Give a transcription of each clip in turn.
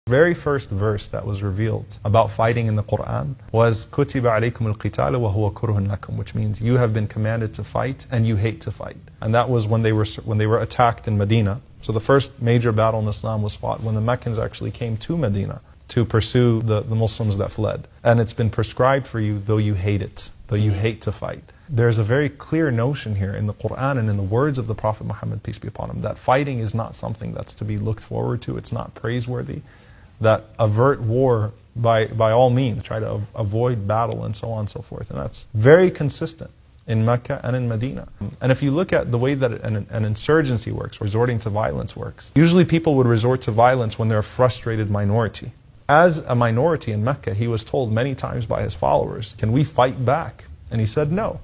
Very first verse that was revealed about fighting in the Quran was كُتِبَ عَلَيْكُمُ الْقِتَالُ وَهُوَ كُرْهٌ لَكُمْ, which means you have been commanded to fight and you hate to fight. And that was when they were attacked in Medina. So the first major battle in Islam was fought when the Meccans actually came to Medina to pursue the Muslims that fled. And it's been prescribed for you, though you hate it, though you hate to fight. There's a very clear notion here in the Quran and in the words of the Prophet Muhammad, peace be upon him, that fighting is not something that's to be looked forward to. It's not praiseworthy. That avert war by all means, try to avoid battle and so on and so forth. And that's very consistent in Mecca and in Medina. And if you look at the way that an insurgency works, resorting to violence works, usually people would resort to violence when they're a frustrated minority. As a minority in Mecca, he was told many times by his followers, can we fight back? And he said no.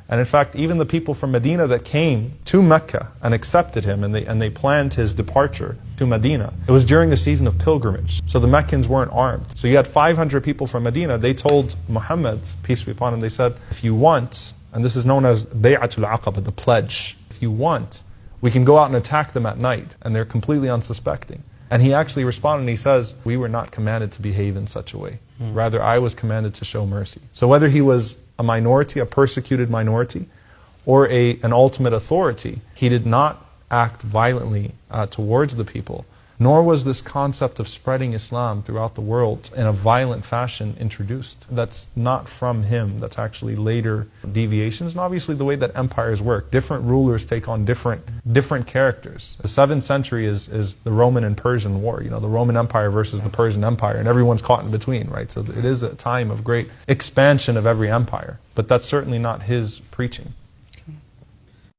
And in fact, even the people from Medina that came to Mecca and accepted him and they planned his departure to Medina, it was during a season of pilgrimage. So the Meccans weren't armed. So you had 500 people from Medina. They told Muhammad, peace be upon him, they said, if you want, and this is known as Bay'atul Aqaba, the pledge, if you want, we can go out and attack them at night, and they're completely unsuspecting. And he actually responded and he says, we were not commanded to behave in such a way. Rather, I was commanded to show mercy. So whether he was a minority, a persecuted minority, or an ultimate authority, he did not act violently towards the people. Nor was this concept of spreading Islam throughout the world in a violent fashion introduced. That's not from him. That's actually later deviations. And obviously the way that empires work, different rulers take on different characters. The 7th century is the Roman and Persian war, you know, the Roman Empire versus the Persian Empire, and everyone's caught in between, right? So it is a time of great expansion of every empire. But that's certainly not his preaching.